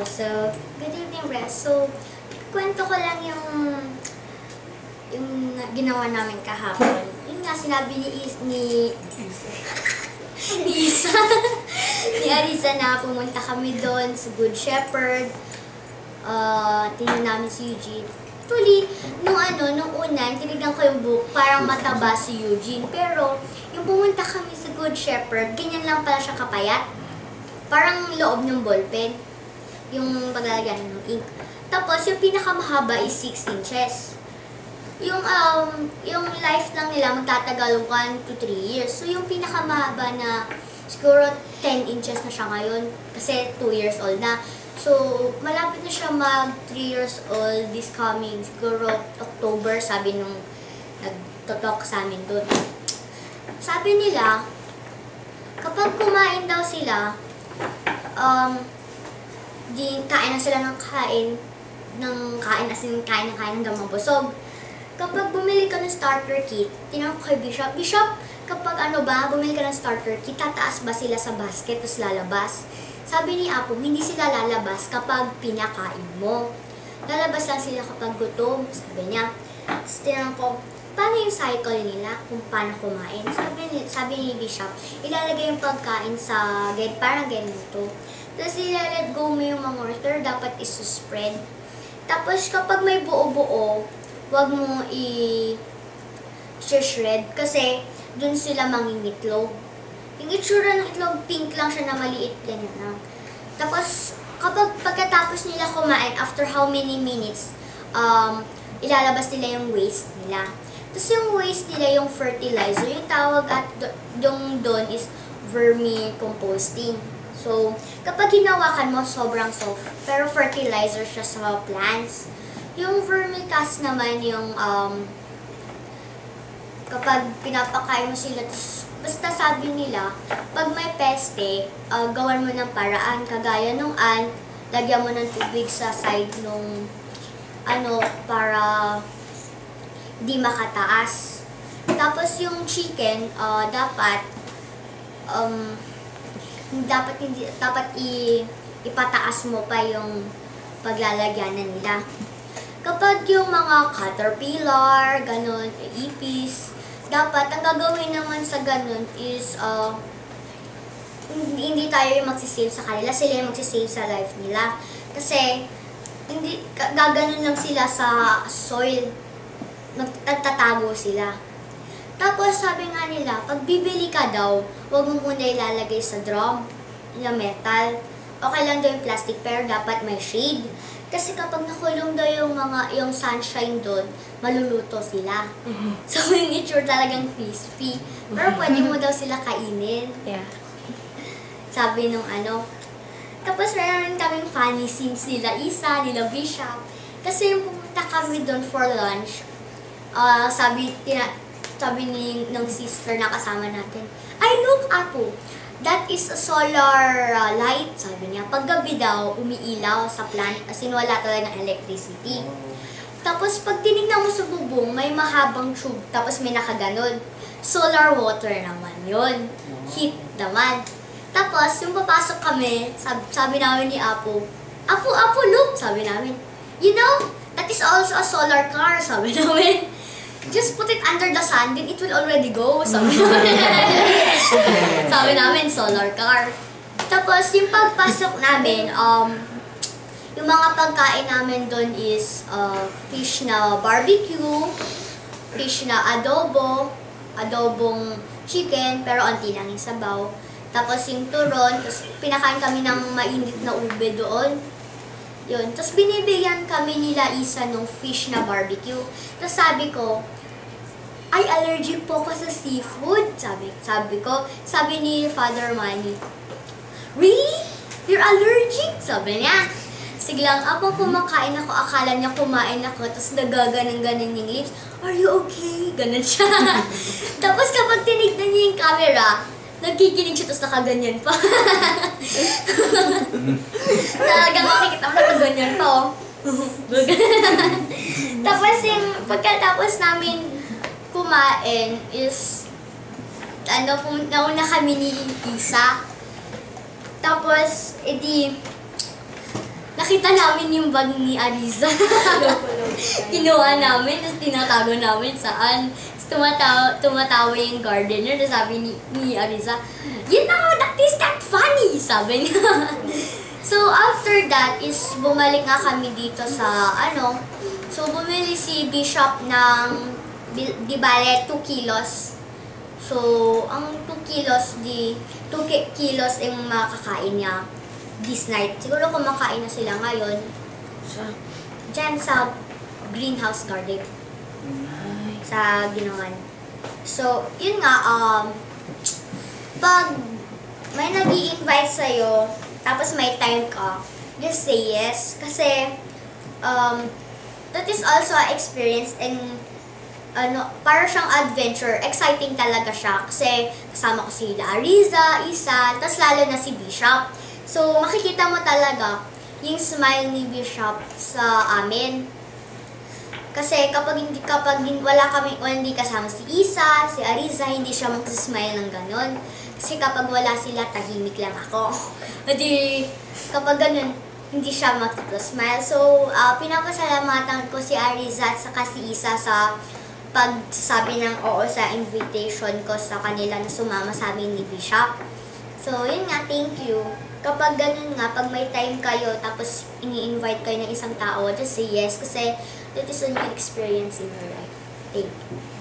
So, good evening, Res. So, kwento ko lang yung ginawa namin kahapon. Yun nga, sinabi ni Isa, ni Arisa na pumunta kami doon sa Good Shepherd. Tingnan namin si Eugene. Actually, nung una, tinignan ko yung book, parang mataba si Eugene. Pero, yung pumunta kami sa Good Shepherd, ganyan lang pala siya kapayat. Parang loob ng ballpen. Yung paglalagyan ng ink. Tapos, yung pinakamahaba is 6 inches. Yung life lang nila magtatagal 1 to 3 years. So, yung pinakamahaba na siguro 10 inches na siya ngayon. Kasi 2 years old na. So, malapit na siya mag 3 years old this coming, siguro October, sabi nung nagtotalk sa amin doon. Sabi nila, kapag kumain daw sila, kain na sila ng kain as in kain hanggang mabusog. Kapag bumili ka ng starter kit, tinanong ko kay Bishop, kapag bumili ka ng starter kit, tataas ba sila sa basket tapos lalabas? Sabi ni Apo, hindi sila lalabas kapag pinakain mo. Lalabas lang sila kapag gutom, sabi niya. Tapos tinanong ko, paano yung cycle nila kung paano kumain? Sabi ni Bishop, ilalagay yung pagkain sa parang ganito. Tapos let go mo yung mga mortar, dapat isuspread. Tapos kapag may buo-buo, wag mo i-shred kasi dun sila mangingitlog. Yung itsura ng itlog, pink lang siya na maliit, ganyan lang. Tapos, pagkatapos nila kumain, after how many minutes, ilalabas nila yung waste nila. Tapos yung waste nila, yung fertilizer, yung tawag at doon is vermicomposting. So, kapag hinawakan mo, sobrang soft. Pero fertilizer siya sa plants. Yung vermicast naman, yung kapag pinapakain mo sila, basta sabi nila, pag may peste, gawan mo ng paraan. Kagaya nung ant, lagyan mo ng tubig sa side nung para di makataas. Tapos yung chicken, dapat ipataas mo pa yung paglalagyanan nila. Kapag yung mga caterpillar, ganun, ipis, dapat ang gagawin naman sa ganun is hindi tayo yung magsisave sa kanila, sila yung magsisave sa life nila. Kasi gaganon lang sila sa soil, nagtatago sila. Tapos sabi nga nila, pag bibili ka daw, huwag mo muna ilalagay sa drum na metal. Okay lang daw yung plastic, pero dapat may shade. Kasi kapag nakulong daw yung sunshine doon, maluluto sila. So, yung itsure talagang crispy. Pero pwede mo daw sila kainin. Yeah. Sabi nung Tapos meron kaming funny scenes nila Isa, nila Bishop. Kasi yung pumunta kami doon for lunch, sabi ng sister na kasama natin, "Ay, look, Apo, that is a solar light," sabi niya. Paggabi daw, umiilaw sa plant kasi wala talaga ng electricity. Tapos pag tinignan mo sa bubong, may mahabang tube, tapos may nakaganon. Solar water naman yun. Heat naman. Tapos, yung papasok kami, sabi namin ni Apo, Apo, look, sabi namin. You know, that is also a solar car, sabi namin. Just put it under the sun, then it will already go, sabi namin. Sabi namin, solar car. Tapos, yung pagpasok namin, yung mga pagkain namin doon is fish na barbecue, fish na adobong chicken, pero onti lang yung sabaw. Tapos yung turon, tapos pinakain kami ng mainit na ube doon. Yun. Tapos binibigyan kami nila Isa nung fish na barbecue. Tapos sabi ko, ay, allergic po ko sa seafood. Sabi ko, sabi ni Father Manny, really? You're allergic? Sabi niya. Siglang, kumakain ako, akala niya kumain ako, tapos nagaganan-ganan yung lips. Are you okay? Ganon siya. Tapos kapag tinignan niya yung camera, nagkikinig siya, tapos nakaganyan pa. Talagang makikita mo nakaganyan pa, oh. Tapos yung pagkatapos namin kumain is, nauna kami ni Isa. Tapos, nakita namin yung bag ni Ariza. Kinuha namin, tapos tinatago namin saan. Tapos tumatawa yung gardener, tapos sabi ni Ariza, "You know, that is that funny!" Sabi niya. So, after that is bumalik nga kami dito sa so bumili si Bishop ng di bale 2 kilos. So, ang 2 kilos yung makakain niya this night. Siguro kumakain na sila ngayon. Diyan sa greenhouse garden. Sa Ginawan. So, yun nga, pag may nag-i-invite sa'yo, tapos may time ka, just say yes. Kasi, that is also an experience and para siyang adventure. Exciting talaga siya. Kasi kasama ko si Ariza, Isa, tapos lalo na si Bishop. So, makikita mo talaga yung smile ni Bishop sa amin. Kasi kapag hindi kasama si Isa, si Ariza, hindi siya mag-smile ng ganon. Kasi kapag wala sila, tahimik lang ako. Hindi, kapag ganon, hindi siya mag-smile. So, pinapasalamatan ko si Ariza at saka si Isa sa pagsabi ng oo sa invitation ko sa kanila na sumama sa amin ni Bishop. So, yun nga, thank you. Kapag ganun nga, pag may time kayo, tapos ini-invite kayo ng isang tao, just say yes. Kasi that is a new experience in your life. Thank you.